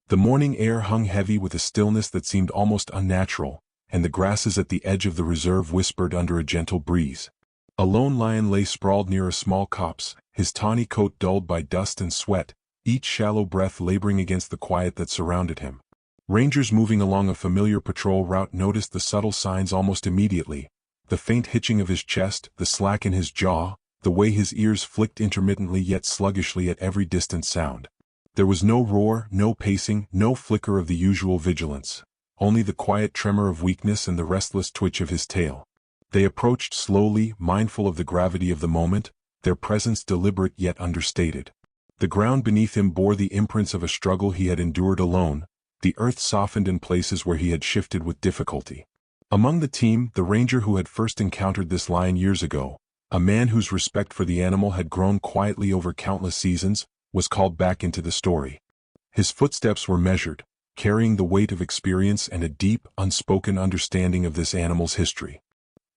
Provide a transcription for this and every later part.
The morning air hung heavy with a stillness that seemed almost unnatural, and the grasses at the edge of the reserve whispered under a gentle breeze. A lone lion lay sprawled near a small copse, his tawny coat dulled by dust and sweat, each shallow breath laboring against the quiet that surrounded him. Rangers moving along a familiar patrol route noticed the subtle signs almost immediately: the faint hitching of his chest, the slack in his jaw, the way his ears flicked intermittently yet sluggishly at every distant sound. There was no roar, no pacing, no flicker of the usual vigilance, only the quiet tremor of weakness and the restless twitch of his tail. They approached slowly, mindful of the gravity of the moment, their presence deliberate yet understated. The ground beneath him bore the imprints of a struggle he had endured alone, the earth softened in places where he had shifted with difficulty. Among the team, the ranger who had first encountered this lion years ago, a man whose respect for the animal had grown quietly over countless seasons, was called back into the story. His footsteps were measured, carrying the weight of experience and a deep, unspoken understanding of this animal's history.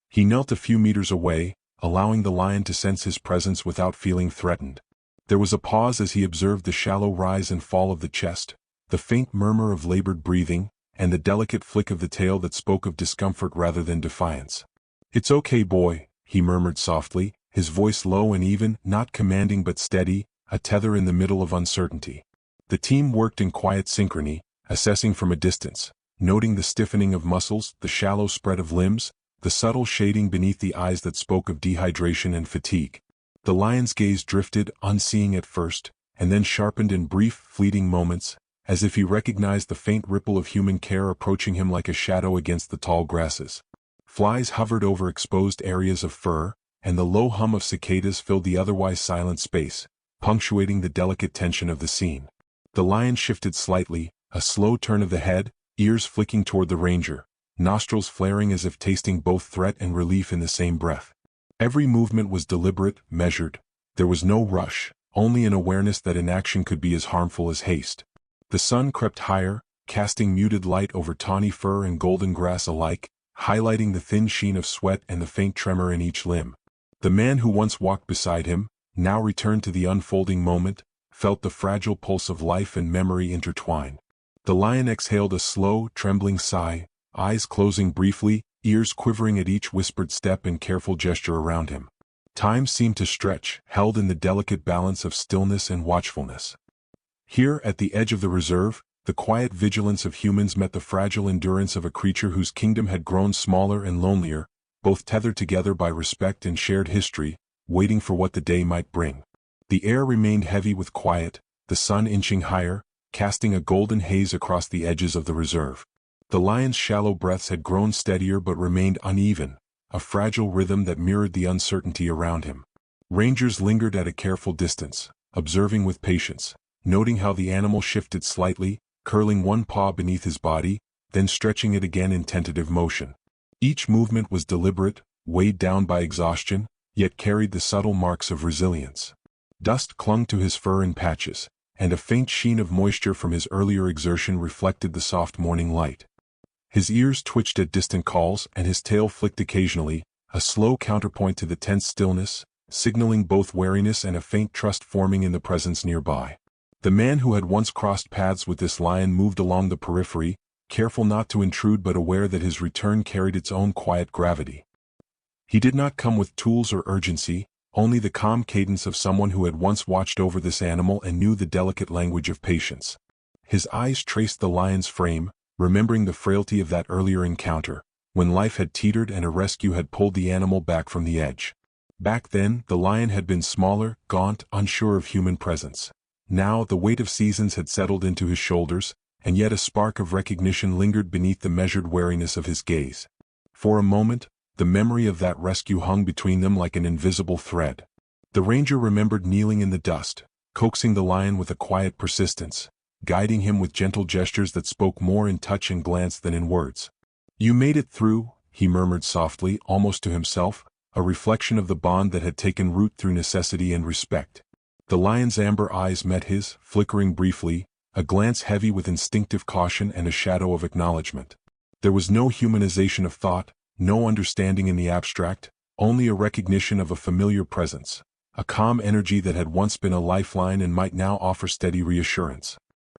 He knelt a few meters away, allowing the lion to sense his presence without feeling threatened. There was a pause as he observed the shallow rise and fall of the chest, the faint murmur of labored breathing, and the delicate flick of the tail that spoke of discomfort rather than defiance. "It's okay, boy," he murmured softly, his voice low and even, not commanding but steady, a tether in the middle of uncertainty. The team worked in quiet synchrony, assessing from a distance, noting the stiffening of muscles, the shallow spread of limbs, the subtle shading beneath the eyes that spoke of dehydration and fatigue. The lion's gaze drifted, unseeing at first, and then sharpened in brief, fleeting moments, as if he recognized the faint ripple of human care approaching him like a shadow against the tall grasses. Flies hovered over exposed areas of fur, and the low hum of cicadas filled the otherwise silent space, punctuating the delicate tension of the scene. The lion shifted slightly, a slow turn of the head, ears flicking toward the ranger, nostrils flaring as if tasting both threat and relief in the same breath. Every movement was deliberate, measured. There was no rush, only an awareness that inaction could be as harmful as haste. The sun crept higher, casting muted light over tawny fur and golden grass alike, highlighting the thin sheen of sweat and the faint tremor in each limb. The man who once walked beside him, now returned to the unfolding moment, felt the fragile pulse of life and memory intertwine. The lion exhaled a slow, trembling sigh, eyes closing briefly, ears quivering at each whispered step and careful gesture around him. Time seemed to stretch, held in the delicate balance of stillness and watchfulness. Here, at the edge of the reserve, the quiet vigilance of humans met the fragile endurance of a creature whose kingdom had grown smaller and lonelier, both tethered together by respect and shared history, waiting for what the day might bring. The air remained heavy with quiet, the sun inching higher, casting a golden haze across the edges of the reserve. The lion's shallow breaths had grown steadier but remained uneven, a fragile rhythm that mirrored the uncertainty around him. Rangers lingered at a careful distance, observing with patience, noting how the animal shifted slightly, curling one paw beneath his body, then stretching it again in tentative motion. Each movement was deliberate, weighed down by exhaustion, yet carried the subtle marks of resilience. Dust clung to his fur in patches, and a faint sheen of moisture from his earlier exertion reflected the soft morning light. His ears twitched at distant calls, and his tail flicked occasionally, a slow counterpoint to the tense stillness, signaling both wariness and a faint trust forming in the presence nearby. The man who had once crossed paths with this lion moved along the periphery, careful not to intrude but aware that his return carried its own quiet gravity. He did not come with tools or urgency, only the calm cadence of someone who had once watched over this animal and knew the delicate language of patience. His eyes traced the lion's frame, remembering the frailty of that earlier encounter, when life had teetered and a rescue had pulled the animal back from the edge. Back then, the lion had been smaller, gaunt, unsure of human presence. Now, the weight of seasons had settled into his shoulders, and yet a spark of recognition lingered beneath the measured wariness of his gaze. For a moment, the memory of that rescue hung between them like an invisible thread. The ranger remembered kneeling in the dust, coaxing the lion with a quiet persistence, guiding him with gentle gestures that spoke more in touch and glance than in words. "You made it through," he murmured softly, almost to himself, a reflection of the bond that had taken root through necessity and respect. The lion's amber eyes met his, flickering briefly, a glance heavy with instinctive caution and a shadow of acknowledgement. There was no humanization of thought, no understanding in the abstract, only a recognition of a familiar presence, a calm energy that had once been a lifeline and might now offer steady reassurance.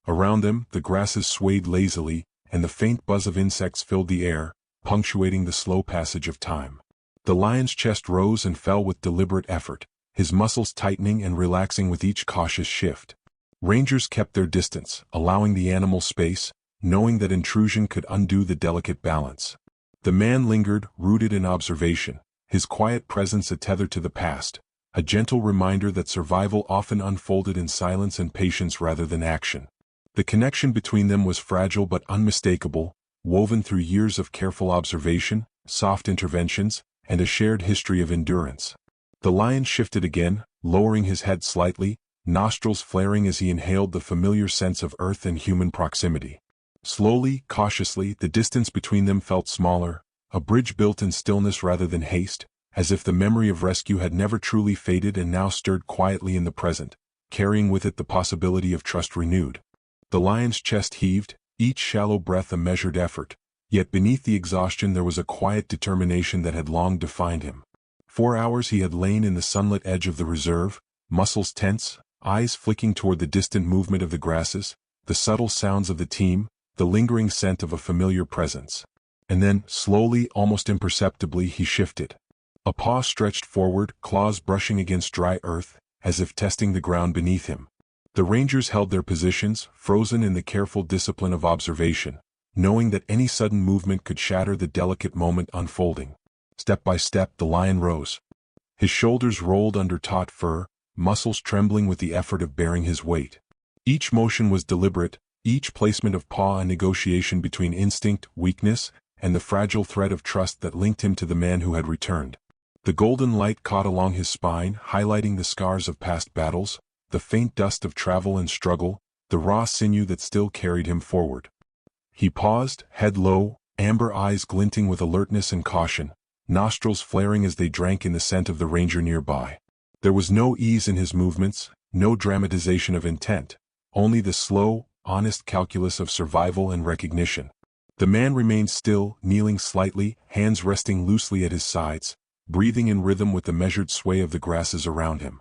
Around them, the grasses swayed lazily, and the faint buzz of insects filled the air, punctuating the slow passage of time. The lion's chest rose and fell with deliberate effort, his muscles tightening and relaxing with each cautious shift. Rangers kept their distance, allowing the animal space, knowing that intrusion could undo the delicate balance. The man lingered, rooted in observation, his quiet presence a tether to the past, a gentle reminder that survival often unfolded in silence and patience rather than action. The connection between them was fragile but unmistakable, woven through years of careful observation, soft interventions, and a shared history of endurance. The lion shifted again, lowering his head slightly, nostrils flaring as he inhaled the familiar sense of earth and human proximity. Slowly, cautiously, the distance between them felt smaller, a bridge built in stillness rather than haste, as if the memory of rescue had never truly faded and now stirred quietly in the present, carrying with it the possibility of trust renewed. The lion's chest heaved, each shallow breath a measured effort, yet beneath the exhaustion there was a quiet determination that had long defined him. 4 hours he had lain in the sunlit edge of the reserve, muscles tense, eyes flicking toward the distant movement of the grasses, the subtle sounds of the team, the lingering scent of a familiar presence. And then, slowly, almost imperceptibly, he shifted. A paw stretched forward, claws brushing against dry earth, as if testing the ground beneath him. The rangers held their positions, frozen in the careful discipline of observation, knowing that any sudden movement could shatter the delicate moment unfolding. Step by step the lion rose. His shoulders rolled under taut fur, muscles trembling with the effort of bearing his weight. Each motion was deliberate, each placement of paw a negotiation between instinct, weakness, and the fragile thread of trust that linked him to the man who had returned. The golden light caught along his spine, highlighting the scars of past battles, the faint dust of travel and struggle, the raw sinew that still carried him forward. He paused, head low, amber eyes glinting with alertness and caution, nostrils flaring as they drank in the scent of the ranger nearby. There was no ease in his movements, no dramatization of intent, only the slow, honest calculus of survival and recognition. The man remained still, kneeling slightly, hands resting loosely at his sides, breathing in rhythm with the measured sway of the grasses around him.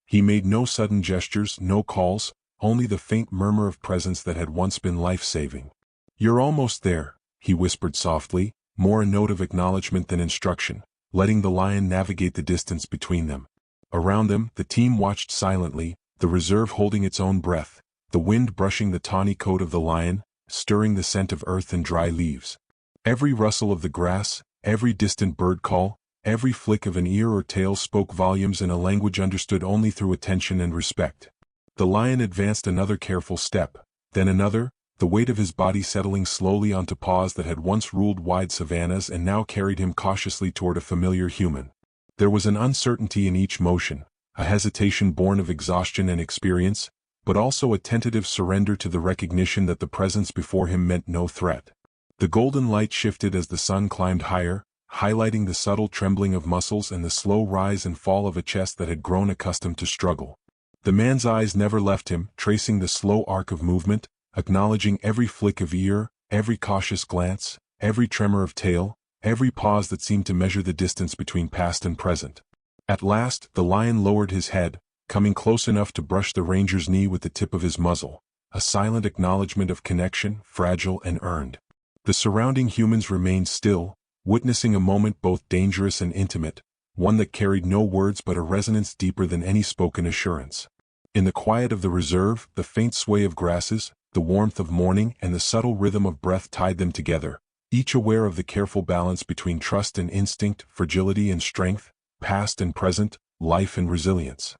He made no sudden gestures, no calls, only the faint murmur of presence that had once been life-saving. "You're almost there," he whispered softly, more a note of acknowledgement than instruction, letting the lion navigate the distance between them. Around them, the team watched silently, the reserve holding its own breath, the wind brushing the tawny coat of the lion, stirring the scent of earth and dry leaves. Every rustle of the grass, every distant bird call, every flick of an ear or tail spoke volumes in a language understood only through attention and respect. The lion advanced another careful step, then another, the weight of his body settling slowly onto paws that had once ruled wide savannas and now carried him cautiously toward a familiar human. There was an uncertainty in each motion, a hesitation born of exhaustion and experience, but also a tentative surrender to the recognition that the presence before him meant no threat. The golden light shifted as the sun climbed higher, highlighting the subtle trembling of muscles and the slow rise and fall of a chest that had grown accustomed to struggle. The man's eyes never left him, tracing the slow arc of movement, acknowledging every flick of ear, every cautious glance, every tremor of tail, every pause that seemed to measure the distance between past and present. At last, the lion lowered his head, coming close enough to brush the ranger's knee with the tip of his muzzle, a silent acknowledgement of connection, fragile and earned. The surrounding humans remained still, witnessing a moment both dangerous and intimate, one that carried no words but a resonance deeper than any spoken assurance. In the quiet of the reserve, the faint sway of grasses, the warmth of morning and the subtle rhythm of breath tied them together, each aware of the careful balance between trust and instinct, fragility and strength, past and present, life and resilience.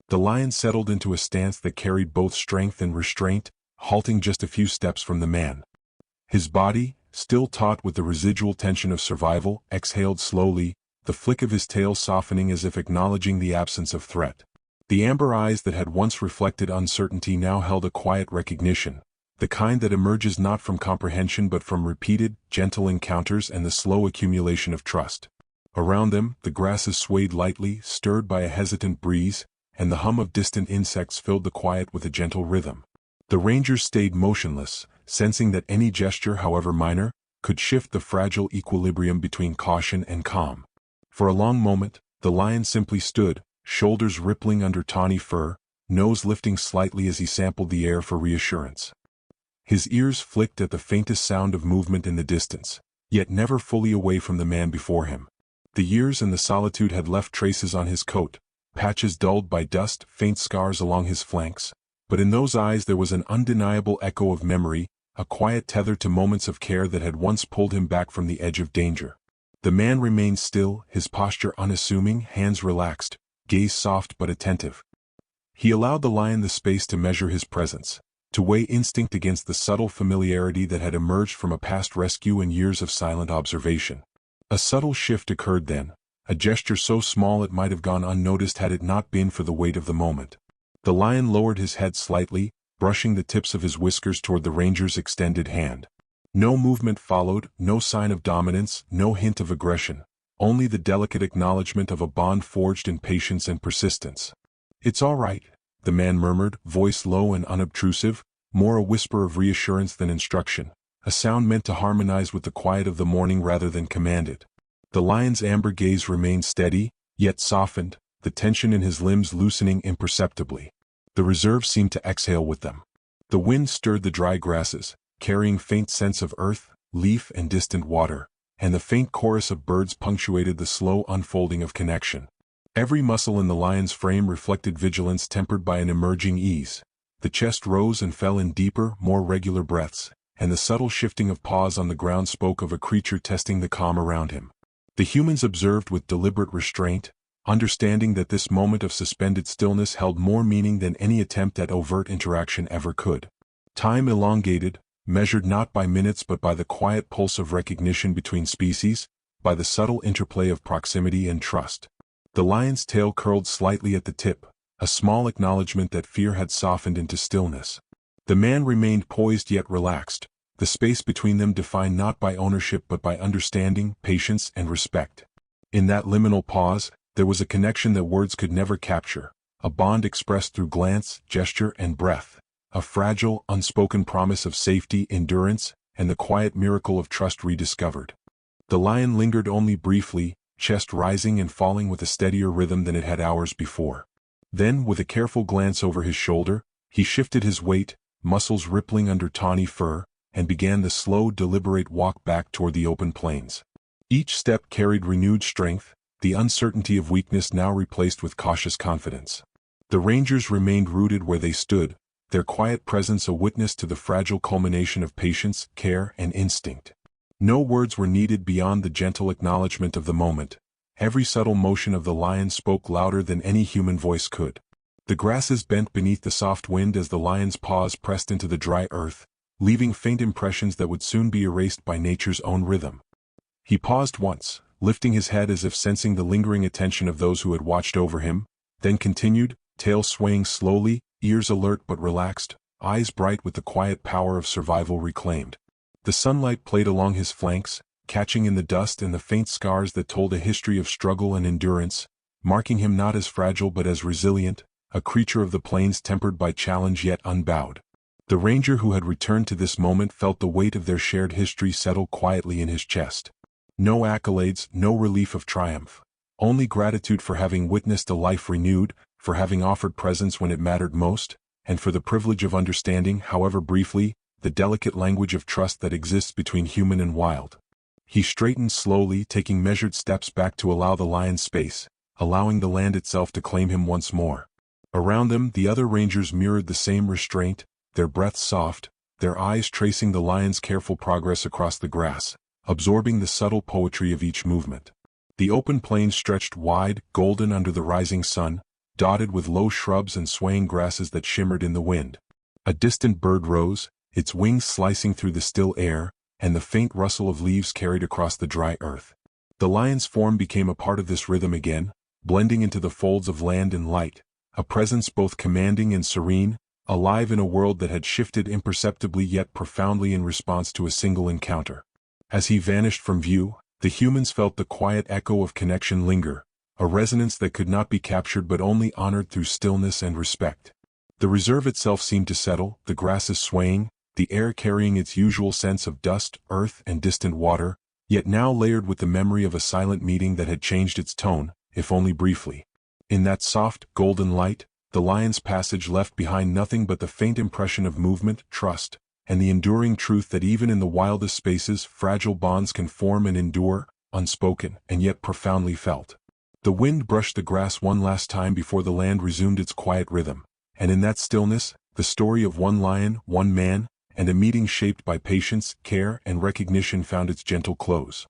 The lion settled into a stance that carried both strength and restraint, halting just a few steps from the man. His body, still taut with the residual tension of survival, exhaled slowly, the flick of his tail softening as if acknowledging the absence of threat. The amber eyes that had once reflected uncertainty now held a quiet recognition, the kind that emerges not from comprehension but from repeated, gentle encounters and the slow accumulation of trust. Around them, the grasses swayed lightly, stirred by a hesitant breeze, and the hum of distant insects filled the quiet with a gentle rhythm. The rangers stayed motionless, sensing that any gesture, however minor, could shift the fragile equilibrium between caution and calm. For a long moment, the lion simply stood, shoulders rippling under tawny fur, nose lifting slightly as he sampled the air for reassurance. His ears flicked at the faintest sound of movement in the distance, yet never fully away from the man before him. The years and the solitude had left traces on his coat, patches dulled by dust, faint scars along his flanks, but in those eyes there was an undeniable echo of memory, a quiet tether to moments of care that had once pulled him back from the edge of danger. The man remained still, his posture unassuming, hands relaxed, gaze soft but attentive. He allowed the lion the space to measure his presence, to weigh instinct against the subtle familiarity that had emerged from a past rescue and years of silent observation. A subtle shift occurred then, a gesture so small it might have gone unnoticed had it not been for the weight of the moment. The lion lowered his head slightly, brushing the tips of his whiskers toward the ranger's extended hand. No movement followed, no sign of dominance, no hint of aggression, only the delicate acknowledgement of a bond forged in patience and persistence. "It's all right," the man murmured, voice low and unobtrusive, more a whisper of reassurance than instruction, a sound meant to harmonize with the quiet of the morning rather than command it. The lion's amber gaze remained steady, yet softened, the tension in his limbs loosening imperceptibly. The reserve seemed to exhale with them. The wind stirred the dry grasses, carrying faint scents of earth, leaf and distant water, and the faint chorus of birds punctuated the slow unfolding of connection. Every muscle in the lion's frame reflected vigilance tempered by an emerging ease. The chest rose and fell in deeper, more regular breaths, and the subtle shifting of paws on the ground spoke of a creature testing the calm around him. The humans observed with deliberate restraint, understanding that this moment of suspended stillness held more meaning than any attempt at overt interaction ever could. Time elongated, measured not by minutes but by the quiet pulse of recognition between species, by the subtle interplay of proximity and trust. The lion's tail curled slightly at the tip, a small acknowledgement that fear had softened into stillness. The man remained poised yet relaxed, the space between them defined not by ownership but by understanding, patience, and respect. In that liminal pause, there was a connection that words could never capture, a bond expressed through glance, gesture, and breath, a fragile, unspoken promise of safety, endurance, and the quiet miracle of trust rediscovered. The lion lingered only briefly, chest rising and falling with a steadier rhythm than it had hours before. Then, with a careful glance over his shoulder, he shifted his weight, muscles rippling under tawny fur, and began the slow, deliberate walk back toward the open plains. Each step carried renewed strength, the uncertainty of weakness now replaced with cautious confidence. The rangers remained rooted where they stood, their quiet presence a witness to the fragile culmination of patience, care, and instinct. No words were needed beyond the gentle acknowledgement of the moment. Every subtle motion of the lion spoke louder than any human voice could. The grasses bent beneath the soft wind as the lion's paws pressed into the dry earth, leaving faint impressions that would soon be erased by nature's own rhythm. He paused once, lifting his head as if sensing the lingering attention of those who had watched over him, then continued, tail swaying slowly, ears alert but relaxed, eyes bright with the quiet power of survival reclaimed. The sunlight played along his flanks, catching in the dust and the faint scars that told a history of struggle and endurance, marking him not as fragile but as resilient, a creature of the plains tempered by challenge yet unbowed. The ranger who had returned to this moment felt the weight of their shared history settle quietly in his chest. No accolades, no relief of triumph. Only gratitude for having witnessed a life renewed, for having offered presence when it mattered most, and for the privilege of understanding, however briefly, the delicate language of trust that exists between human and wild. He straightened slowly, taking measured steps back to allow the lion space, allowing the land itself to claim him once more. Around them, the other rangers mirrored the same restraint, their breaths soft, their eyes tracing the lion's careful progress across the grass, absorbing the subtle poetry of each movement. The open plains stretched wide, golden under the rising sun, dotted with low shrubs and swaying grasses that shimmered in the wind. A distant bird rose, its wings slicing through the still air, and the faint rustle of leaves carried across the dry earth. The lion's form became a part of this rhythm again, blending into the folds of land and light, a presence both commanding and serene, alive in a world that had shifted imperceptibly yet profoundly in response to a single encounter. As he vanished from view, the humans felt the quiet echo of connection linger, a resonance that could not be captured but only honored through stillness and respect. The reserve itself seemed to settle, the grasses swaying, the air carrying its usual sense of dust, earth, and distant water, yet now layered with the memory of a silent meeting that had changed its tone, if only briefly. In that soft, golden light, the lion's passage left behind nothing but the faint impression of movement, trust, and the enduring truth that even in the wildest spaces fragile bonds can form and endure, unspoken and yet profoundly felt. The wind brushed the grass one last time before the land resumed its quiet rhythm, and in that stillness, the story of one lion, one man, and a meeting shaped by patience, care, and recognition found its gentle close.